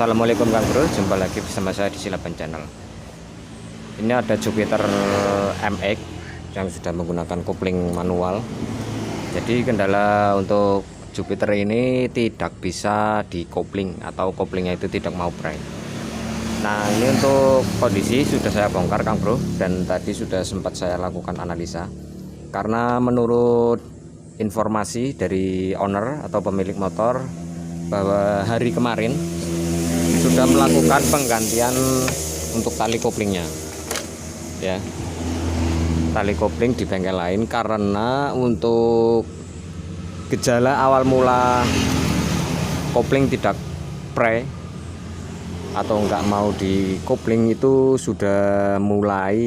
Assalamualaikum Kang Bro, jumpa lagi bersama saya di Silaban Channel. Ini ada Jupiter MX yang sudah menggunakan kopling manual. Jadi kendala untuk Jupiter ini tidak bisa dikopling atau koplingnya itu tidak mau pray. Nah, ini untuk kondisi sudah saya bongkar Kang Bro, dan tadi sudah sempat saya lakukan analisa. Karena menurut informasi dari owner atau pemilik motor bahwa hari kemarin sudah melakukan penggantian untuk tali koplingnya, ya, tali kopling di bengkel lain, karena untuk gejala awal mula kopling tidak pre atau enggak mau di kopling itu sudah mulai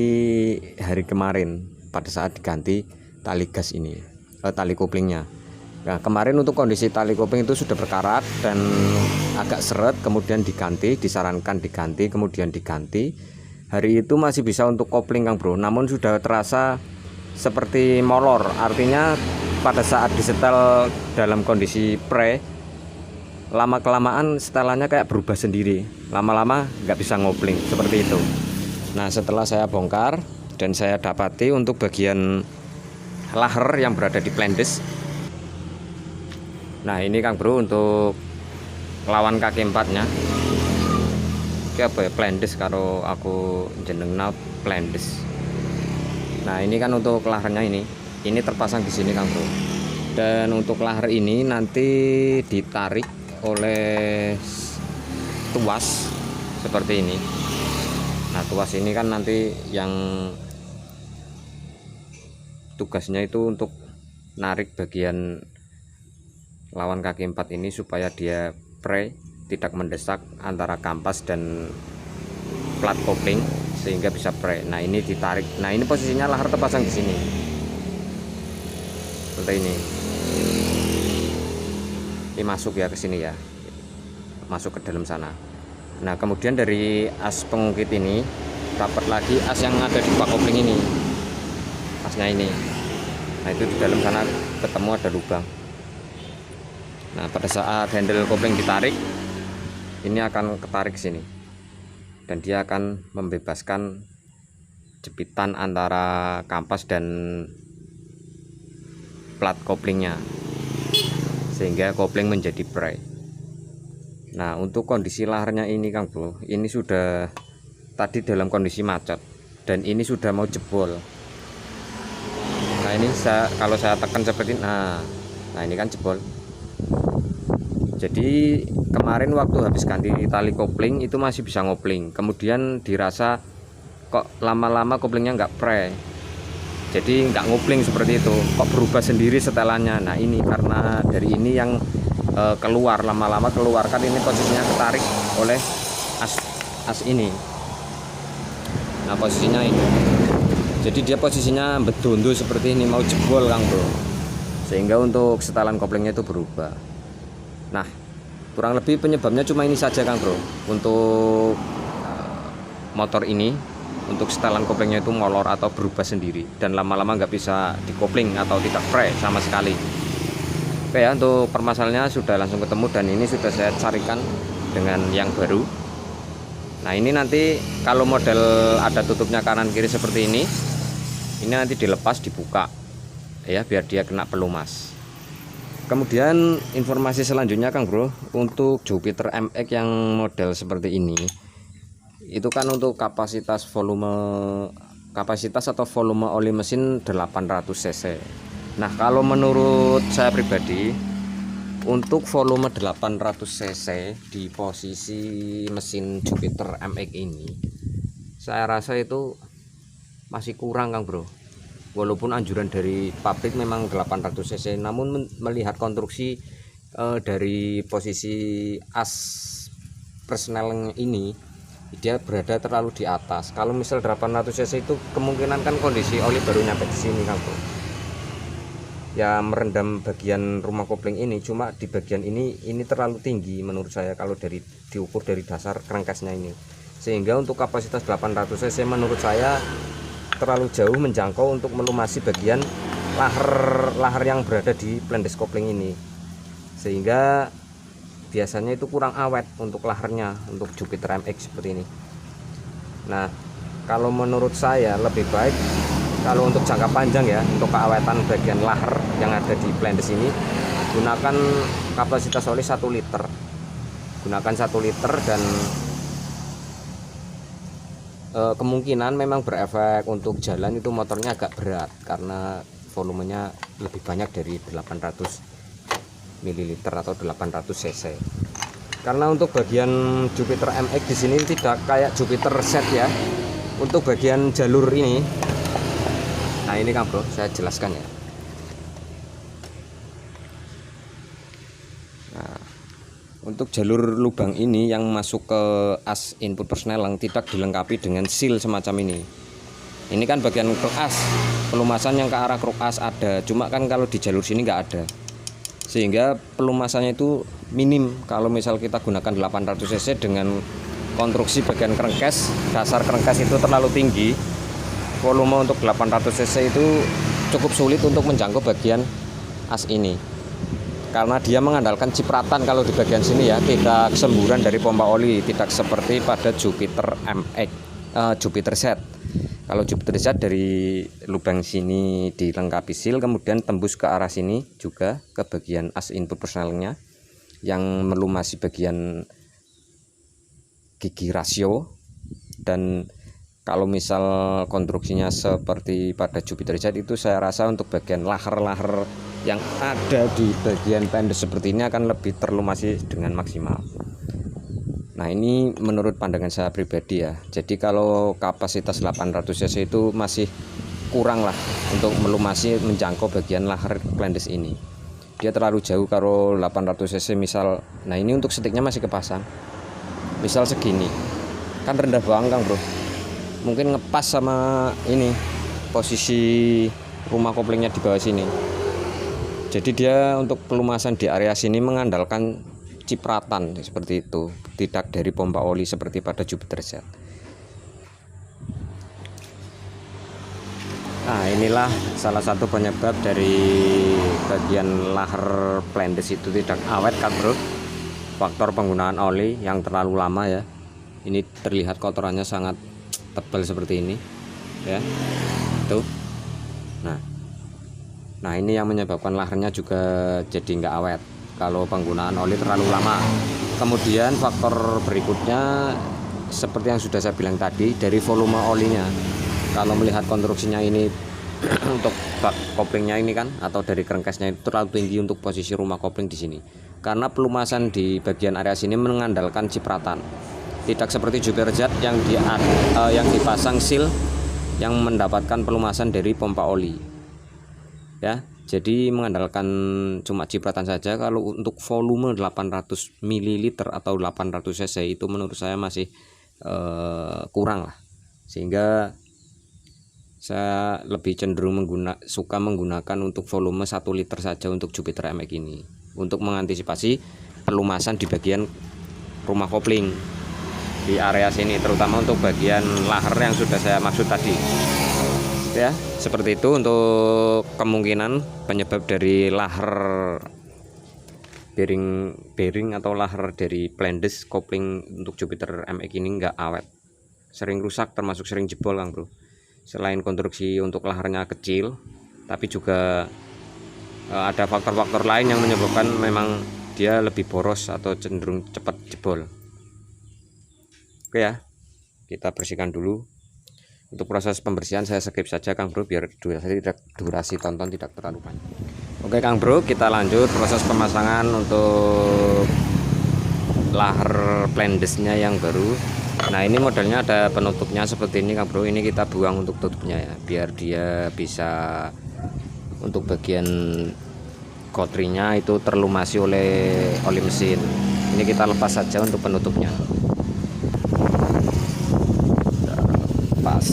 hari kemarin pada saat diganti tali gas ini, tali koplingnya. Nah, kemarin untuk kondisi tali kopling itu sudah berkarat dan agak seret, kemudian diganti, disarankan diganti, kemudian diganti. Hari itu masih bisa untuk kopling Kang Bro, namun sudah terasa seperti molor. Artinya pada saat disetel dalam kondisi pre, lama kelamaan setelannya kayak berubah sendiri, lama-lama nggak bisa ngopling seperti itu. Nah, setelah saya bongkar dan saya dapati untuk bagian laher yang berada di plendes. Nah, ini Kang Bro untuk lawan kaki empatnya. Ini apa ya, plendes karo aku jenengna plendes. Nah, ini kan untuk laharnya ini terpasang di sini Kang Bro. Dan untuk lahar ini nanti ditarik oleh tuas seperti ini. Nah, tuas ini kan nanti yang tugasnya itu untuk narik bagian lawan kaki empat ini supaya dia pre, tidak mendesak antara kampas dan plat kopling sehingga bisa pre. Nah, ini ditarik. Nah, ini posisinya lahar terpasang di sini seperti ini. Ini masuk ya ke sini ya, masuk ke dalam sana. Nah, kemudian dari as pengungkit ini dapat lagi as yang ada di bak kopling ini, asnya ini. Nah, itu di dalam sana ketemu ada lubang. Nah, pada saat handle kopling ditarik, ini akan ketarik sini, dan dia akan membebaskan jepitan antara kampas dan plat koplingnya, sehingga kopling menjadi pre. Nah, untuk kondisi laharnya ini Kang Bro, ini sudah tadi dalam kondisi macet dan ini sudah mau jebol. Nah, ini kalau saya tekan seperti ini, nah ini kan jebol. Jadi kemarin waktu habis ganti tali kopling itu masih bisa ngopling, kemudian dirasa kok lama-lama koplingnya nggak pre, jadi nggak ngopling seperti itu, kok berubah sendiri setelannya. Nah, ini karena dari ini yang keluar, lama-lama keluar, kan ini posisinya ketarik oleh as ini. Nah, posisinya ini, jadi dia posisinya bedundu seperti ini, mau jebol Kang Bro, sehingga untuk setelan koplingnya itu berubah. Nah, kurang lebih penyebabnya cuma ini saja Kang Bro. Untuk motor ini, untuk setelan koplingnya itu molor atau berubah sendiri dan lama-lama nggak bisa dikopling atau tidak pre sama sekali. Oke ya, untuk permasalahannya sudah langsung ketemu dan ini sudah saya carikan dengan yang baru. Nah, ini nanti kalau model ada tutupnya kanan kiri seperti ini nanti dilepas, dibuka ya, biar dia kena pelumas. Kemudian informasi selanjutnya Kang Bro, untuk Jupiter MX yang model seperti ini, itu kan untuk kapasitas atau volume oli mesin 800 cc. Nah, kalau menurut saya pribadi, untuk volume 800 cc di posisi mesin Jupiter MX ini, saya rasa itu masih kurang Kang Bro. Walaupun anjuran dari pabrik memang 800 cc, namun melihat konstruksi dari posisi as persnel ini, dia berada terlalu di atas. Kalau misal 800 cc itu kemungkinan kan kondisi oli baru nyampe di sini Kang Bro, ya merendam bagian rumah kopling ini. Cuma di bagian ini terlalu tinggi menurut saya kalau diukur dari dasar crankcase-nya ini, sehingga untuk kapasitas 800 cc menurut saya terlalu jauh menjangkau untuk melumasi bagian lahar yang berada di plendes kopling ini, sehingga biasanya itu kurang awet untuk lahernya untuk Jupiter MX seperti ini. Nah, kalau menurut saya lebih baik kalau untuk jangka panjang ya, untuk keawetan bagian laher yang ada di Plendes ini, gunakan kapasitas oli 1 liter. Gunakan 1 liter dan kemungkinan memang berefek untuk jalan itu motornya agak berat karena volumenya lebih banyak dari 800 ml atau 800 cc. Karena untuk bagian Jupiter MX di sini tidak kayak Jupiter Set ya. Untuk bagian jalur ini, nah ini Kang Bro, saya jelaskan ya. Nah, untuk jalur lubang ini yang masuk ke as input persneling tidak dilengkapi dengan seal semacam ini. Ini kan bagian kruk as, pelumasan yang ke arah kruk as ada, cuma kan kalau di jalur sini nggak ada, sehingga pelumasannya itu minim. Kalau misal kita gunakan 800 cc dengan konstruksi bagian krengkes, dasar krengkes itu terlalu tinggi, volume untuk 800 cc itu cukup sulit untuk menjangkau bagian as ini karena dia mengandalkan cipratan. Kalau di bagian sini ya, tidak semburan dari pompa oli, tidak seperti pada Jupiter MX, Jupiter Z. Kalau Jupiter Z dari lubang sini dilengkapi seal, kemudian tembus ke arah sini juga ke bagian as input persnelingnya yang melumasi bagian gigi rasio. Dan kalau misal konstruksinya seperti pada Jupiter Z itu, saya rasa untuk bagian laher-laher yang ada di bagian Plendes seperti ini akan lebih terlumasi dengan maksimal. Nah, ini menurut pandangan saya pribadi ya. Jadi kalau kapasitas 800 cc itu masih kurang lah untuk melumasi menjangkau bagian laher Plendes ini. Dia terlalu jauh kalau 800 cc misal. Nah, ini untuk setiknya masih kepasang. Misal segini, kan rendah banget Kang Bro. Mungkin ngepas sama ini posisi rumah koplingnya di bawah sini. Jadi dia untuk pelumasan di area sini mengandalkan cipratan seperti itu, tidak dari pompa oli seperti pada Jupiter Z. Nah, inilah salah satu penyebab dari bagian laher Plendes itu tidak awet Kang Bro. Faktor penggunaan oli yang terlalu lama ya. Ini terlihat kotorannya sangat tebal seperti ini ya, tuh. Nah ini yang menyebabkan lahernya juga jadi nggak awet kalau penggunaan oli terlalu lama. Kemudian faktor berikutnya seperti yang sudah saya bilang tadi, dari volume olinya. Kalau melihat konstruksinya ini untuk bak koplingnya ini kan, atau dari krengkesnya itu terlalu tinggi untuk posisi rumah kopling di sini. Karena pelumasan di bagian area sini mengandalkan cipratan. Tidak seperti Jupiter Z yang dipasang seal yang mendapatkan pelumasan dari pompa oli. Ya, jadi mengandalkan cuma cipratan saja. Kalau untuk volume 800 ml atau 800 cc itu menurut saya masih kurang lah. Sehingga saya lebih cenderung suka menggunakan untuk volume 1 liter saja untuk Jupiter MX ini, untuk mengantisipasi pelumasan di bagian rumah kopling di area sini, terutama untuk bagian laher yang sudah saya maksud tadi ya. Seperti itu untuk kemungkinan penyebab dari laher bearing atau laher dari Plendes kopling untuk Jupiter MX ini nggak awet, sering rusak termasuk sering jebol Kang Bro. Selain konstruksi untuk laharnya kecil, tapi juga ada faktor-faktor lain yang menyebabkan memang dia lebih boros atau cenderung cepat jebol. Oke ya, kita bersihkan dulu. Untuk proses pembersihan saya skip saja Kang Bro, biar durasi tonton tidak terlalu panjang. Oke Kang Bro, kita lanjut proses pemasangan untuk laher Plendesnya yang baru. Nah ini modelnya ada penutupnya seperti ini Kang Bro. Ini kita buang untuk tutupnya ya, biar dia bisa untuk bagian kotrinya itu terlumasi oleh oli mesin. Ini kita lepas saja untuk penutupnya. Lepas.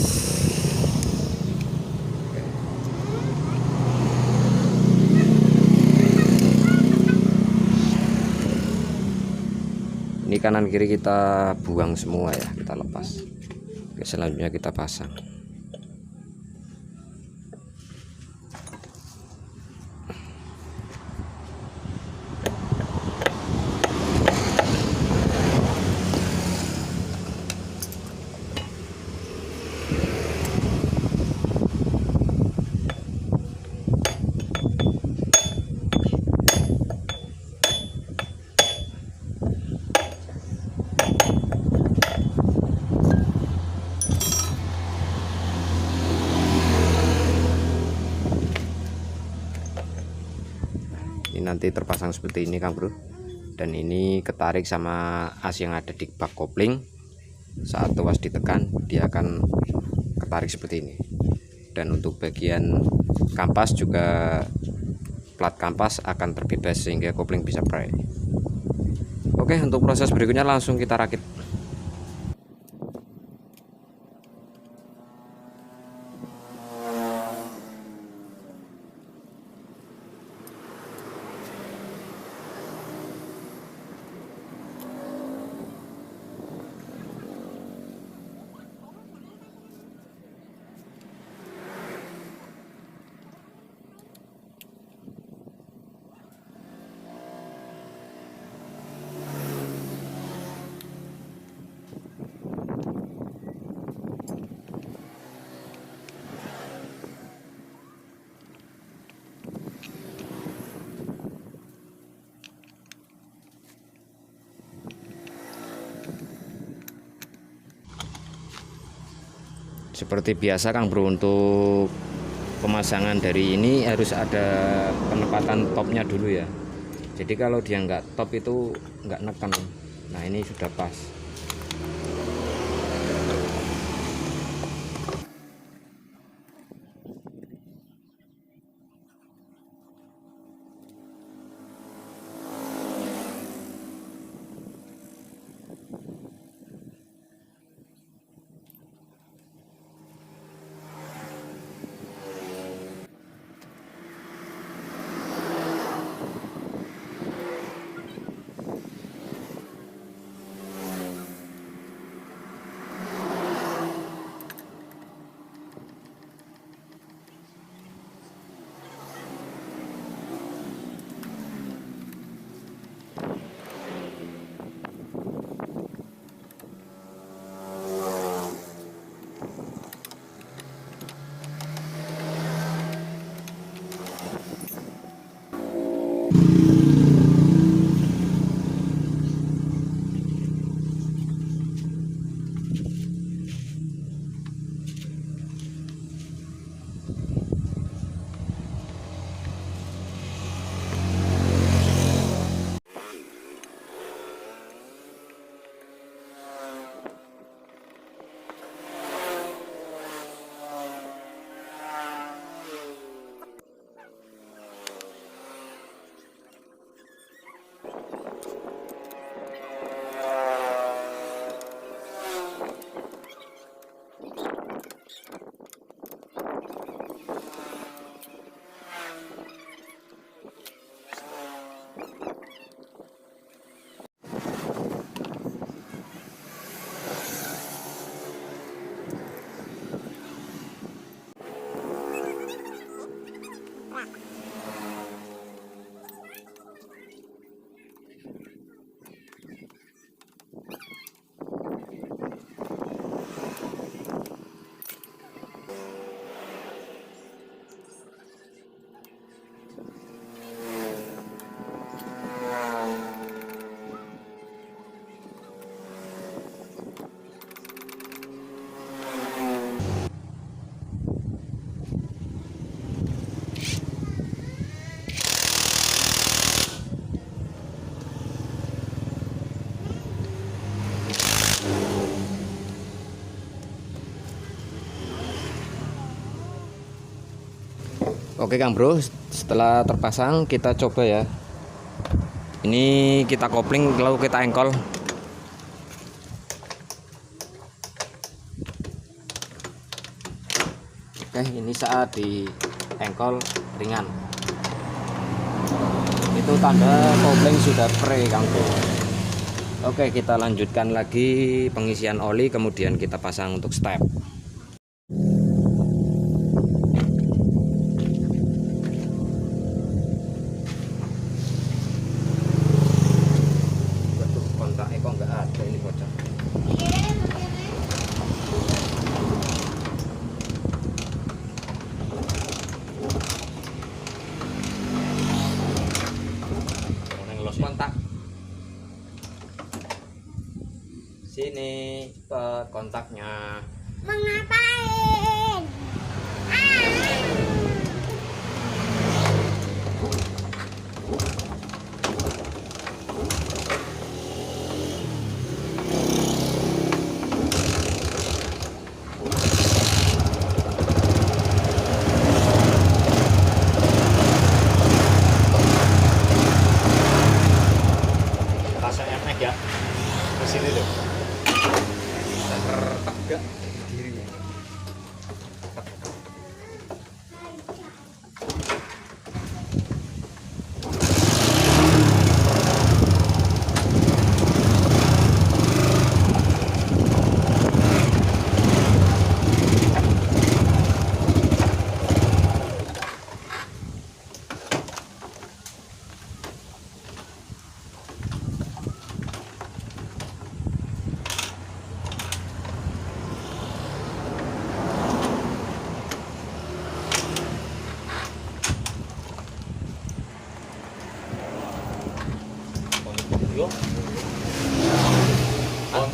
Ini kanan kiri kita buang semua ya, kita lepas. Oke, selanjutnya kita pasang. nanti terpasang seperti ini Kang Bro, dan ini ketarik sama as yang ada di bak kopling. Saat tuas ditekan dia akan ketarik seperti ini. Dan untuk bagian kampas juga plat kampas akan terbebas sehingga kopling bisa pray. Oke, untuk proses berikutnya langsung kita rakit. Seperti biasa Kang Bro, untuk pemasangan dari ini harus ada penempatan topnya dulu ya. Jadi kalau dia nggak top itu nggak neken. Nah ini sudah pas. Oke Kang Bro, setelah terpasang kita coba ya. Ini kita kopling lalu kita engkol. Oke, ini saat di engkol ringan. Itu tanda kopling sudah pre Kang Bro. Oke, kita lanjutkan lagi pengisian oli, kemudian kita pasang untuk step. Kok nggak ada ini bocah. Kontak sini, cepet kontaknya. Mengapain? Ah.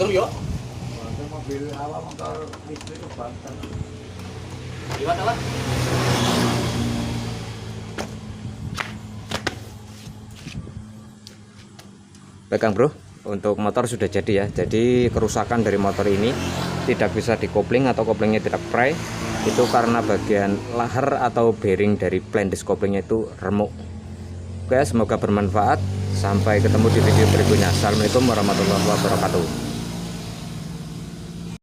Bandung yo. Mobil awak motor listrik ke Banten. Gimana lah? Baik Kang Bro, untuk motor sudah jadi ya. Jadi kerusakan dari motor ini tidak bisa dikopling atau koplingnya tidak pray. Itu karena bagian lahar atau bearing dari blind disc koplingnya itu remuk. Oke, semoga bermanfaat. Sampai ketemu di video berikutnya. Assalamualaikum warahmatullahi wabarakatuh.